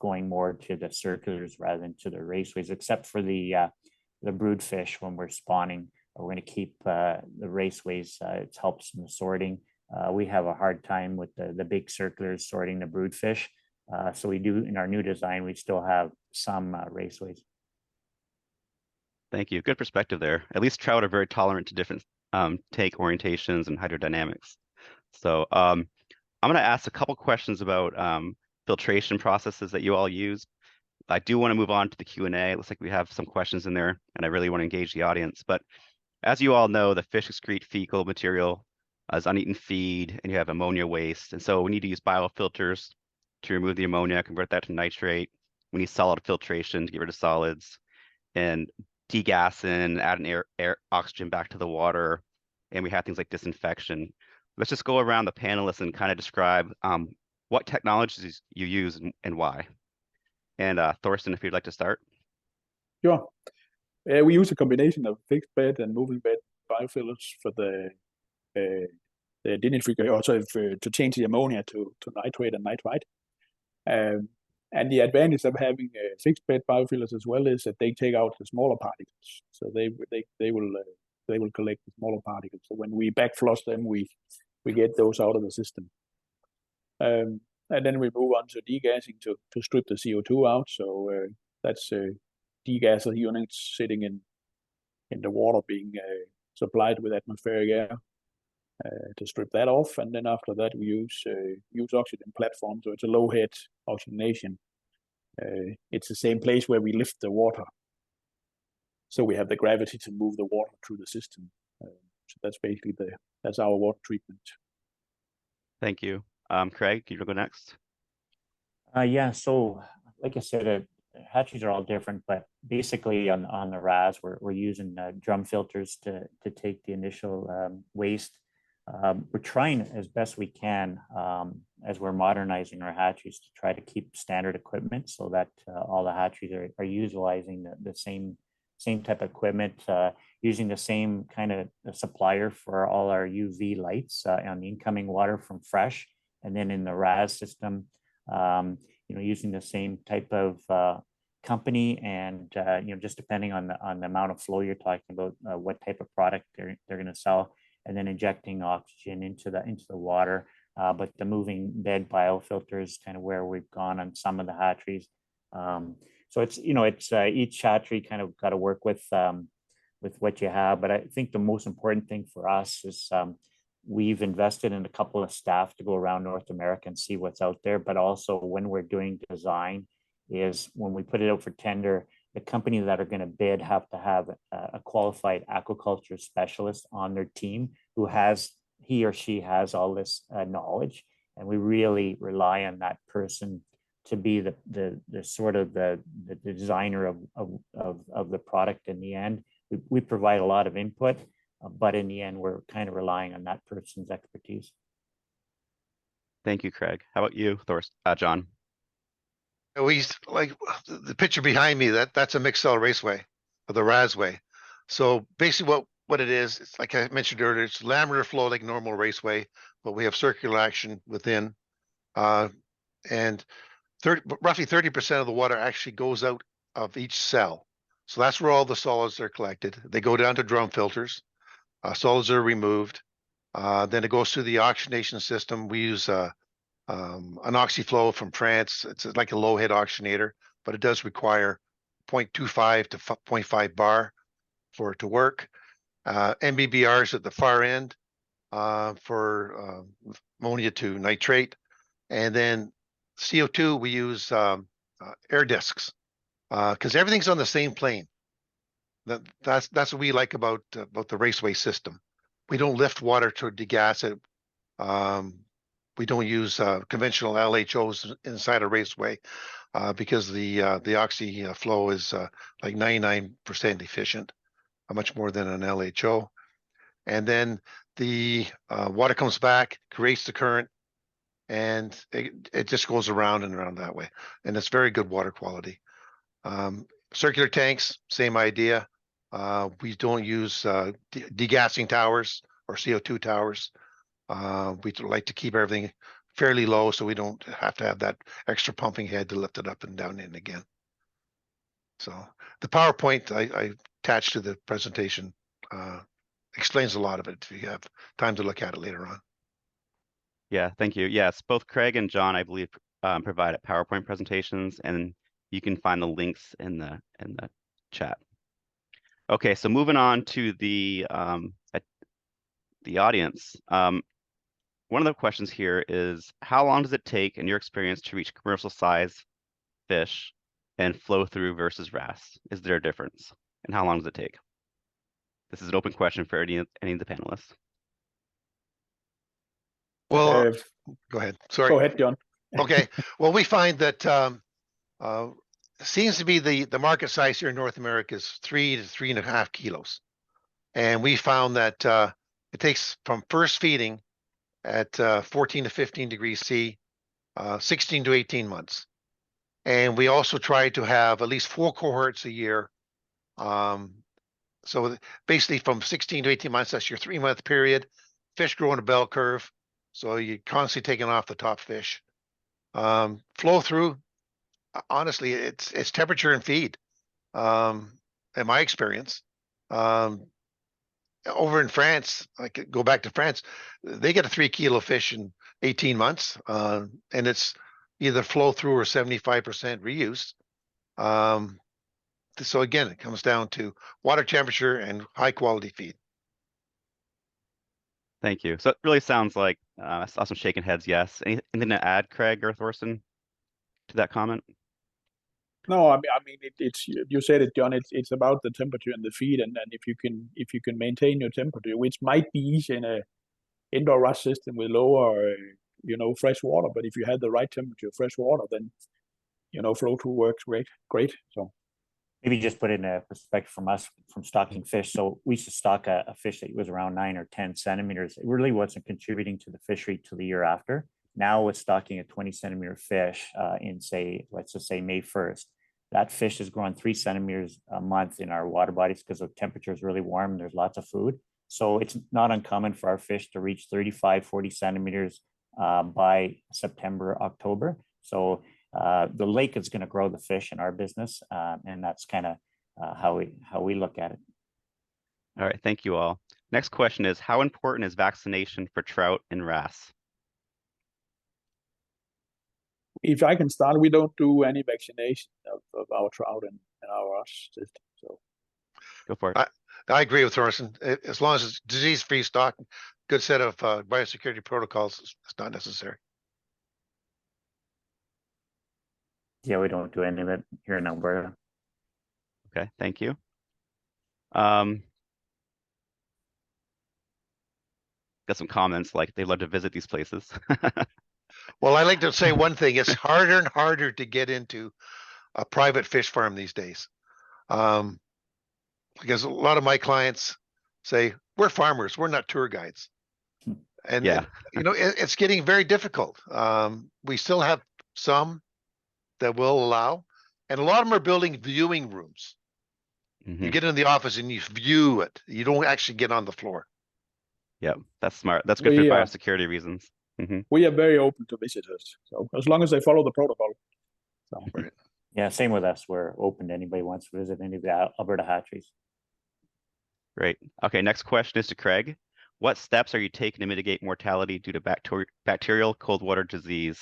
going more to the circulars rather than to the raceways, except for the brood fish when we're spawning. We're going to keep the raceways. It helps in the sorting. we have a hard time with the big circulars sorting the brood fish. So we do, in our new design, we still have some raceways. Thank you. Good perspective there. At least trout are very tolerant to different tank orientations and hydrodynamics. So I'm going to ask a couple questions about filtration processes that you all use. I do want to move on to the Q&A. It looks like we have some questions in there, and I really want to engage the audience. But as you all know, the fish excrete fecal material as uneaten feed, and you have ammonia waste. And so we need to use biofilters to remove the ammonia, convert that to nitrate. We need solid filtration to get rid of solids, and degassing, add an air oxygen back to the water. And we have things like disinfection. Let's just go around the panelists and kind of describe what technologies you use and why. And Thorsten, if you'd like to start. Sure. We use a combination of fixed bed and moving bed biofilters for the denitrification, also to change the ammonia to nitrate and nitrite. And the advantage of having fixed bed biofilters as well is that they take out the smaller particles. So they will collect the smaller particles. So when we backflush them, we get those out of the system. And then we move on to degassing to strip the CO2 out. So that's degasser units sitting in the water being supplied with atmospheric air to strip that off. And then after that, we use oxygen platform. So it's a low head oxygenation. It's the same place where we lift the water. So we have the gravity to move the water through the system. So that's basically that's our water treatment. Thank you. Craig, you go next. Yeah, so like I said, hatcheries are all different, but basically on the RAS, we're using drum filters to take the initial waste. We're trying as best we can as we're modernizing our hatcheries to try to keep standard equipment so that all the hatcheries are utilizing the same type of equipment, using the same kind of supplier for all our UV lights on the incoming water from fresh, and then in the RAS system, using the same type of company, and just depending on the amount of flow you're talking about, what type of product they're going to sell, and then injecting oxygen into the water. But the moving bed biofilter is kind of where we've gone on some of the hatcheries. So it's each hatchery kind of got to work with what you have. But I think the most important thing for us is we've invested in a couple of staff to go around North America and see what's out there. But also when we're doing design, is when we put it out for tender, the company that are going to bid have to have a qualified aquaculture specialist on their team he or she has all this knowledge, and we really rely on that person to be the sort of the designer of the product in the end. We provide a lot of input, but in the end, we're kind of relying on that person's expertise. Thank you, Craig. How about you, John? We like the picture behind me. That's a mixed cell raceway, or the RAS way. So basically, what it is, it's like I mentioned earlier, it's laminar flow like normal raceway, but we have circular action within, and roughly 30% of the water actually goes out of each cell. So that's where all the solids are collected. They go down to drum filters. Solids are removed. Then it goes through the oxygenation system. We use an oxyflow from France. It's like a low head oxygenator, but it does require 0.25 to 0.5 bar for it to work. MBBRs at the far end for ammonia to nitrate. And then CO2, we use air discs because everything's on the same plane. That's what we like about the raceway system. We don't lift water to degas it. We don't use conventional LHOs inside a raceway because the oxy flow is like 99% efficient, much more than an LHO. And then the water comes back, creates the current, and it just goes around and around that way. And it's very good water quality. Circular tanks, same idea. We don't use degassing towers or CO2 towers. We like to keep everything fairly low so we don't have to have that extra pumping head to lift it up and down in again. So the PowerPoint I attached to the presentation explains a lot of it if you have time to look at it later on. Yeah, thank you. Yes, both Craig and John, I believe, provided PowerPoint presentations, and you can find the links in the chat. Okay, so moving on to the audience. One of the questions here is, how long does it take, in your experience, to reach commercial size fish and flow through versus RAS? Is there a difference? And how long does it take? This is an open question for any of the panelists. Well, go ahead. Sorry. Go ahead, John. Okay. Well, we find that seems to be the market size here in North America is 3 to 3.5 kilos. And we found that it takes from first feeding at 14 to 15 degrees C, 16 to 18 months. And we also try to have at least 4 cohorts a year. So basically from 16 to 18 months, that's your 3-month period. Fish grow in a bell curve. So you're constantly taking off the top fish. Flow through, honestly, it's temperature and feed. In my experience, over in France, I could go back to France, they get a 3 kilo fish in 18 months, and it's either flow through or 75% reuse. So again, it comes down to water temperature and high quality feed. Thank you. So it really sounds like I saw some shaking heads. Yes. Anything to add, Craig or Thorsten, to that comment? No, I mean it's you said it, John. It's about the temperature and the feed, and if you can maintain your temperature, which might be easy in a indoor RAS system with lower, fresh water. But if you have the right temperature, fresh water, then flow through works great. So maybe just put it in a perspective from us from stocking fish. So we used to stock a fish that was around 9 or 10 centimeters. It really wasn't contributing to the fishery till the year after. Now with stocking a 20 centimeter fish in let's just say May 1st, that fish is growing 3 centimeters a month in our water bodies because the temperature is really warm and there's lots of food. So it's not uncommon for our fish to reach 35, 40 centimeters by September, October. So the lake is going to grow the fish in our business, and that's kind of how we look at it. All right, thank you all. Next question is, how important is vaccination for trout and RAS? if I can start, we don't do any vaccination of our trout and our RAS system. So go for it. I agree with Thorsten. As long as it's disease-free stock, good set of biosecurity protocols, it's not necessary. Yeah, we don't do any of it here in Alberta. Okay, thank you. Got some comments like they love to visit these places. Well, I like to say one thing: it's harder and harder to get into a private fish farm these days, because a lot of my clients say we're farmers, we're not tour guides, and yeah, it's getting very difficult. We still have some that will allow, and a lot of them are building viewing rooms. Mm-hmm. You get in the office and you view it. You don't actually get on the floor. Yeah, that's smart. That's good for biosecurity reasons. Mm-hmm. We are very open to visitors, so as long as they follow the protocol. So. Right. Yeah, same with us. We're open to anybody who wants to visit any of the Alberta hatcheries. Great. Okay, next question is to Craig. What steps are you taking to mitigate mortality due to bacterial cold water disease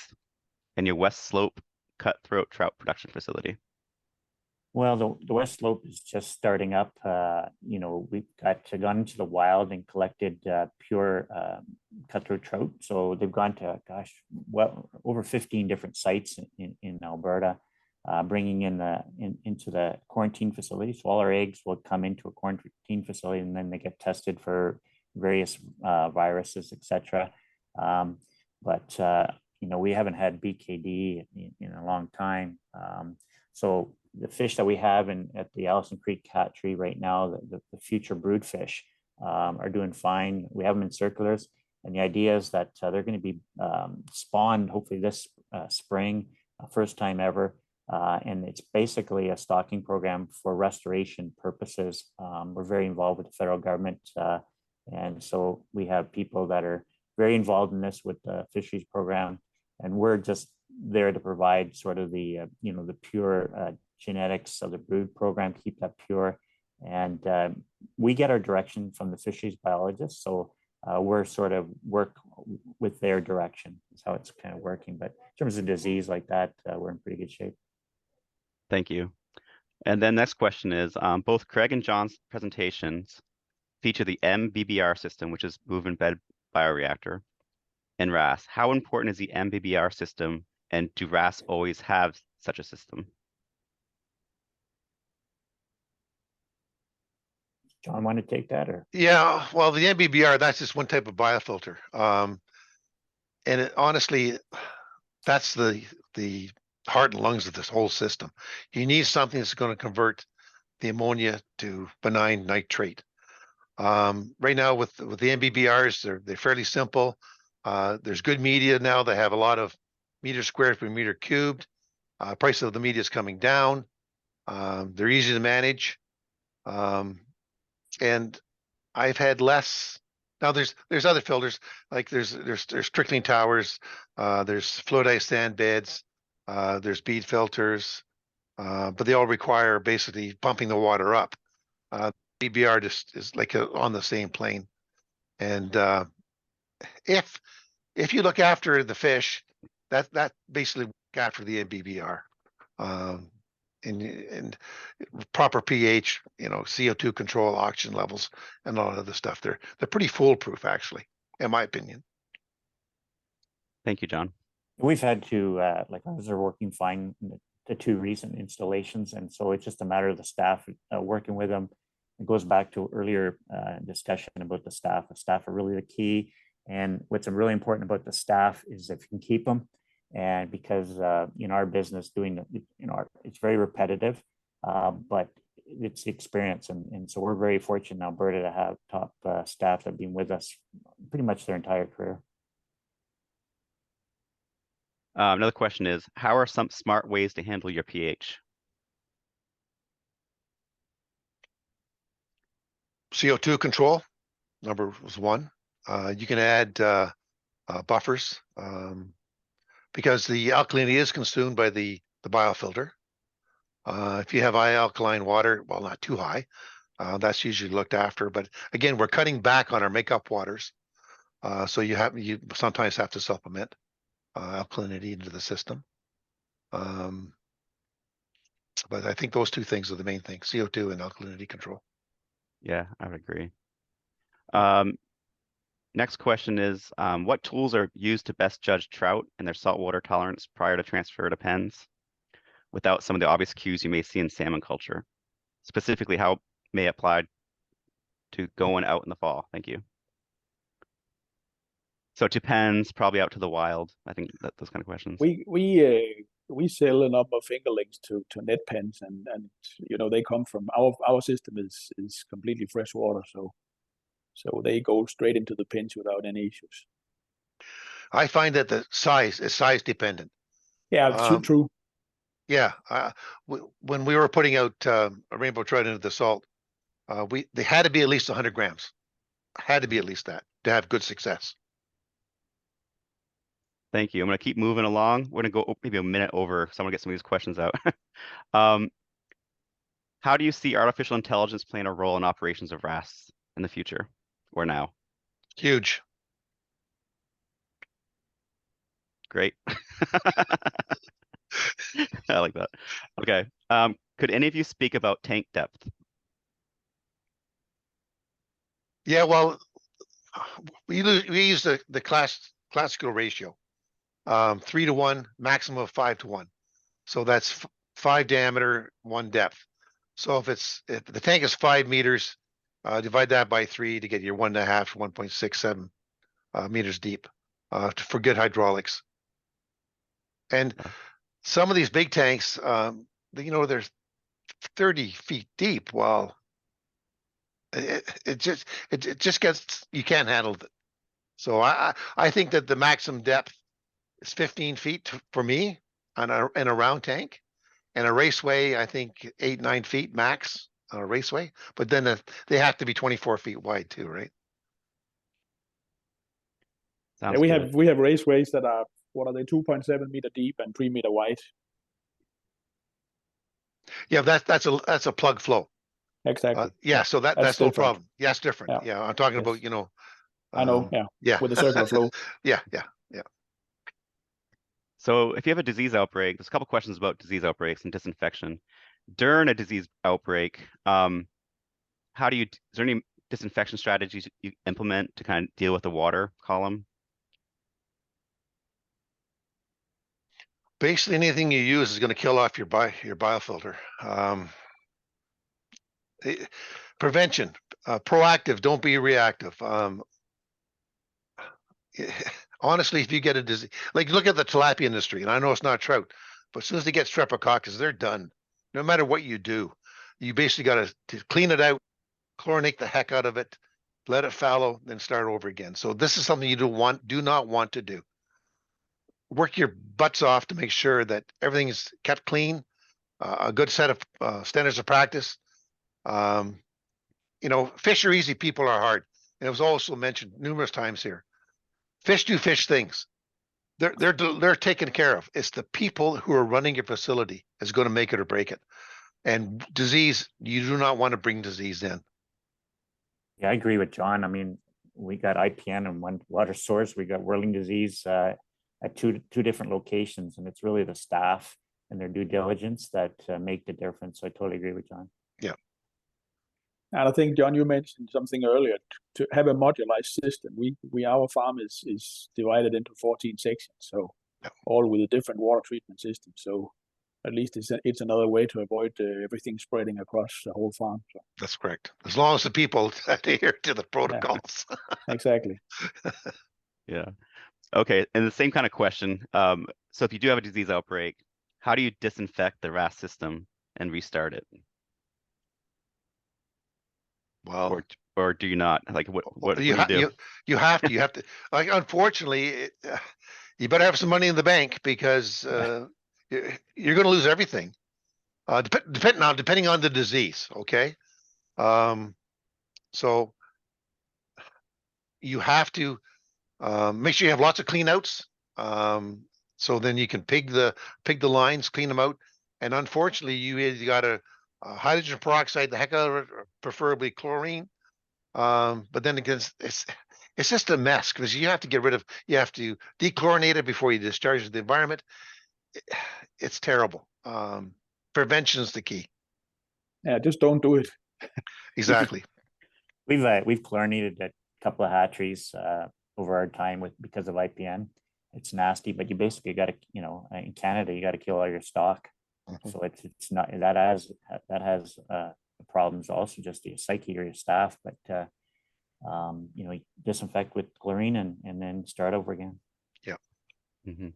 in your West Slope cutthroat trout production facility? Well, the West Slope is just starting up. We've gone into the wild and collected pure cutthroat trout. So they've gone to, over 15 different sites in Alberta, bringing into the quarantine facility. So all our eggs will come into a quarantine facility, and then they get tested for various viruses, etc. We haven't had BKD in a long time. So the fish that we have at the Allison Creek hatchery right now, the future brood fish, are doing fine. We have them in circulars, and the idea is that they're going to be spawned hopefully this spring, first time ever. And it's basically a stocking program for restoration purposes. We're very involved with the federal government, and so we have people that are very involved in this with the fisheries program, and we're just there to provide sort of the pure genetics of the brood program, keep that pure. And we get our direction from the fisheries biologists. So we're sort of work with their direction. Is how it's kind of working. But in terms of disease like that, we're in pretty good shape. Thank you. And then next question is, both Craig and John's presentations feature the MBBR system, which is moving bed bioreactor, and RAS. How important is the MBBR system, and do RAS always have such a system? John, want to take that, or? Yeah, well, the MBBR, that's just one type of biofilter. And honestly, that's the heart and lungs of this whole system. You need something that's going to convert the ammonia to benign nitrate. Right now with the MBBRs, they're fairly simple. There's good media now. They have a lot of meters squared per meter cubed. Price of the media is coming down. They're easy to manage. And I've had less. Now there's other filters, like there's trickling towers, there's fluidized sand beds, there's bead filters, but they all require basically pumping the water up. BBR just is like on the same plane. And if you look after the fish, that basically look after the MBBR. And proper pH, CO2 control, oxygen levels, and all that other stuff. They're pretty foolproof, actually, in my opinion. Thank you, John. We've had to, like ours are working fine, the two recent installations, and so it's just a matter of the staff working with them. It goes back to earlier discussion about the staff. The staff are really the key, and what's really important about the staff is if you can keep them. And because in our business it's very repetitive, but it's the experience, and so we're very fortunate in Alberta to have top staff that have been with us pretty much their entire career. Another question is, how are some smart ways to handle your pH? CO2 control, number was one. You can add buffers. Because the alkalinity is consumed by the biofilter. If you have high alkaline water, well, not too high, that's usually looked after. But again, we're cutting back on our makeup waters, so you sometimes have to supplement alkalinity into the system. But I think those two things are the main things: CO2 and alkalinity control. Yeah, I would agree. Next question is, what tools are used to best judge trout and their saltwater tolerance prior to transfer to pens without some of the obvious cues you may see in salmon culture? Specifically, how may apply to going out in the fall? Thank you. So to pens, probably out to the wild. I think those kind of questions. We sell a number of fingerlings to net pens, and they come from our system is completely fresh water, so they go straight into the pens without any issues. I find that the size is size dependent. Yeah, true. Yeah, when we were putting out a rainbow trout into the salt, they had to be at least 100 grams. Had to be at least that to have good success. Thank you. I'm going to keep moving along. We're going to go maybe a minute over, so I'm going to get some of these questions out. How do you see artificial intelligence playing a role in operations of RAS in the future or now? Huge. Great. I like that. Okay. Could any of you speak about tank depth? Yeah, well, we use the classical ratio, 3 to 1, maximum of 5 to 1. So that's 5 diameter, 1 depth. So if the tank is 5 meters, divide that by 3 to get your 1.5 to 1.67 meters deep for good hydraulics. And some of these big tanks, they're 30 feet deep. Well, it just gets, you can't handle it. So I think that the maximum depth is 15 feet for me in a round tank, and a raceway, I think 8-9 feet max on a raceway. But then they have to be 24 feet wide too, right? Yeah, we have raceways that are, what are they, 2.7 meter deep and 3 meter wide. Yeah, that's a plug flow. Exactly. Yeah, so that's no problem. Yeah, it's different. Yeah. I'm talking about I know, yeah, Yeah. with the circular flow. Yeah. So if you have a disease outbreak, there's a couple questions about disease outbreaks and disinfection. During a disease outbreak, is there any disinfection strategies you implement to kind of deal with the water column? Basically, anything you use is going to kill off your biofilter. Prevention, proactive, don't be reactive. Honestly, if you get a disease, like look at the tilapia industry, and I know it's not trout, but as soon as they get streptococcus, they're done. No matter what you do, you basically got to clean it out, chlorinate the heck out of it, let it fallow, then start over again. So this is something you do not want to do. Work your butts off to make sure that everything is kept clean, a good set of standards of practice. Fish are easy, people are hard. And it was also mentioned numerous times here. Fish do fish things. They're taken care of. It's the people who are running your facility is going to make it or break it. And disease, you do not want to bring disease in. Yeah, I agree with John. I mean, we got IPN and one water source. We got whirling disease at two different locations, and it's really the staff and their due diligence that make the difference. So I totally agree with John. Yeah. And I think, John, you mentioned something earlier, to have a modularized system. Our farm is divided into 14 sections, so all with a different water treatment system. So at least it's another way to avoid everything spreading across the whole farm. So. That's correct. As long as the people adhere to the protocols. Yeah, exactly. Yeah. Okay. And the same kind of question. So if you do have a disease outbreak, how do you disinfect the RAS system and restart it? Well, or do you not? Like what do you do? You have to. Like, unfortunately, you better have some money in the bank because you're going to lose everything. Depending on the disease. Okay. So you have to make sure you have lots of clean outs. So then you can pig the lines, clean them out. And unfortunately, you either got a hydrogen peroxide, the heck out of it, or preferably chlorine. But then again, it's just a mess because you have to dechlorinate it before you discharge the environment. It's terrible. Prevention is the key. Yeah, just don't do it. Exactly. We've chlorinated a couple of hatcheries over our time because of IPN. It's nasty, but you basically got to, in Canada, you got to kill all your stock. Mm-hmm. So it's not that has problems also, just your psyche or your staff, but disinfect with chlorine and then start over again. Yeah. Mm-hmm.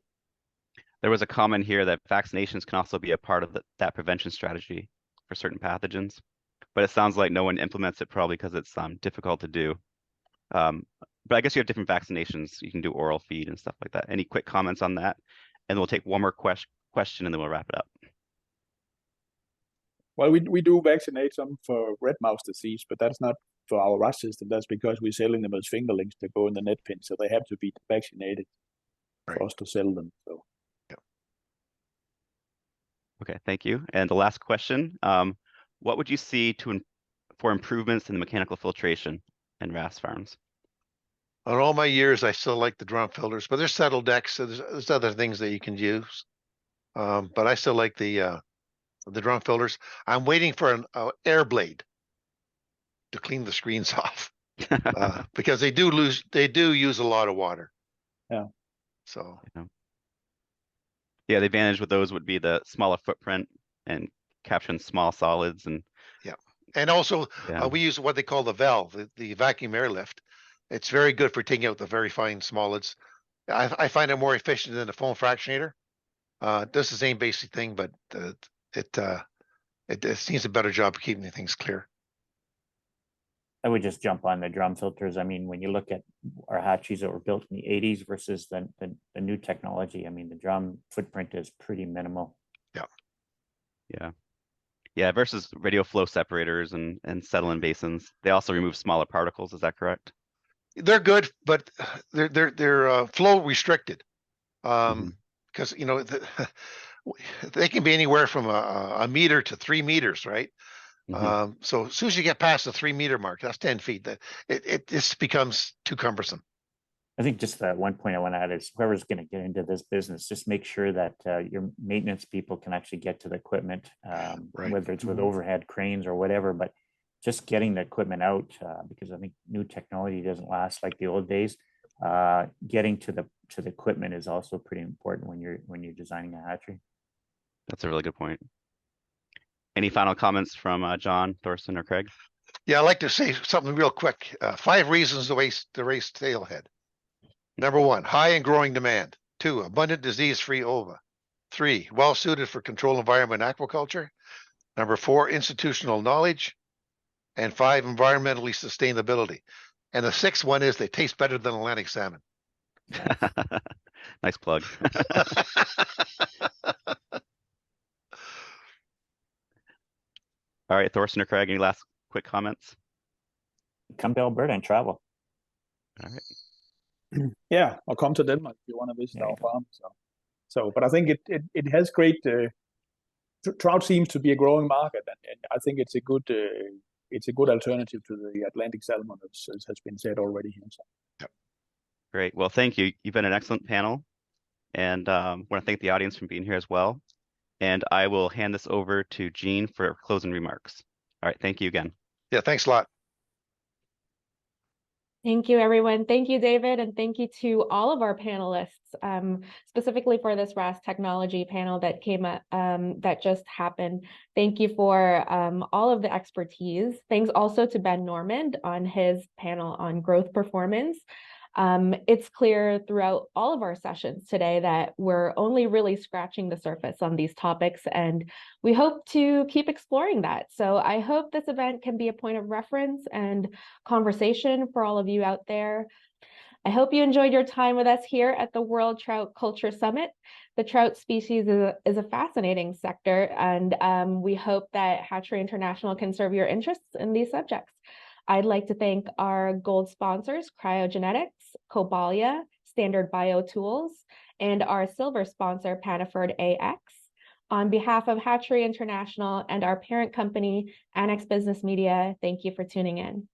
There was a comment here that vaccinations can also be a part of that prevention strategy for certain pathogens, but it sounds like no one implements it probably because it's difficult to do. But I guess you have different vaccinations. You can do oral feed and stuff like that. Any quick comments on that? And we'll take one more question and then we'll wrap it up. Well, we do vaccinate some for red mouse disease, but that's not for our RAS system. That's because we're selling them as fingerlings to go in the net pen, so they have to be vaccinated for us to sell them. So. Okay, thank you. And the last question, what would you see for improvements in the mechanical filtration in RAS farms? On all my years, I still like the drum filters, but there's settle decks, so there's other things that you can use. But I still like the drum filters. I'm waiting for an air blade to clean the screens off because they do use a lot of water. Yeah. So. Yeah, the advantage with those would be the smaller footprint and capturing small solids and. Yeah, and also we use what they call the valve, the vacuum airlift. It's very good for taking out the very fine solids. I find it more efficient than a foam fractionator. It does the same basic thing, but it seems a better job of keeping things clear. I would just jump on the drum filters. I mean, when you look at our hatcheries that were built in the 80s versus the new technology, I mean, the drum footprint is pretty minimal. Yeah, versus radial flow separators and settle-in basins. They also remove smaller particles. Is that correct? They're good, but they're flow restricted. Because they can be anywhere from a meter to 3 meters, right? So as soon as you get past the 3 meter mark, that's 10 feet, that it just becomes too cumbersome. I think just that one point I want to add is whoever's going to get into this business, just make sure that your maintenance people can actually get to the equipment, Right. whether it's with overhead cranes or whatever, but just getting the equipment out, because I think new technology doesn't last like the old days. Getting to the equipment is also pretty important when you're designing a hatchery. That's a really good point. Any final comments from John, Thorsten, or Craig? Yeah, I'd like to say something real quick. 5 reasons to raise steelhead. Number 1, high and growing demand. 2, abundant disease-free ova. 3, well suited for controlled environment aquaculture. Number 4, institutional knowledge. And 5, environmentally sustainability. And the 6th one is they taste better than Atlantic salmon. Nice plug. All right, Thorsten or Craig, any last quick comments? Come to Alberta and travel. All right. Yeah, or come to Denmark if you want to visit our farm. So, but I think it has great. Trout seems to be a growing market, and I think it's a good alternative to the Atlantic salmon, as has been said already here. So. Yep. Great. Well, thank you. You've been an excellent panel, and want to thank the audience for being here as well. And I will hand this over to Jean for closing remarks. All right. Thank you again. Yeah, thanks a lot. Thank you, everyone. Thank you, David, and thank you to all of our panelists, specifically for this RAS technology panel that came up, that just happened. Thank you for all of the expertise. Thanks also to Ben Normand on his panel on growth performance. It's clear throughout all of our sessions today that we're only really scratching the surface on these topics, and we hope to keep exploring that. So I hope this event can be a point of reference and conversation for all of you out there. I hope you enjoyed your time with us here at the World Trout Culture Summit. The trout species is a fascinating sector, and we hope that Hatchery International can serve your interests in these subjects. I'd like to thank our gold sponsors, Cryogenetics, Cobalia, Standard Biotools, and our silver sponsor, Panaford AX. On behalf of Hatchery International and our parent company, Annex Business Media, thank you for tuning in.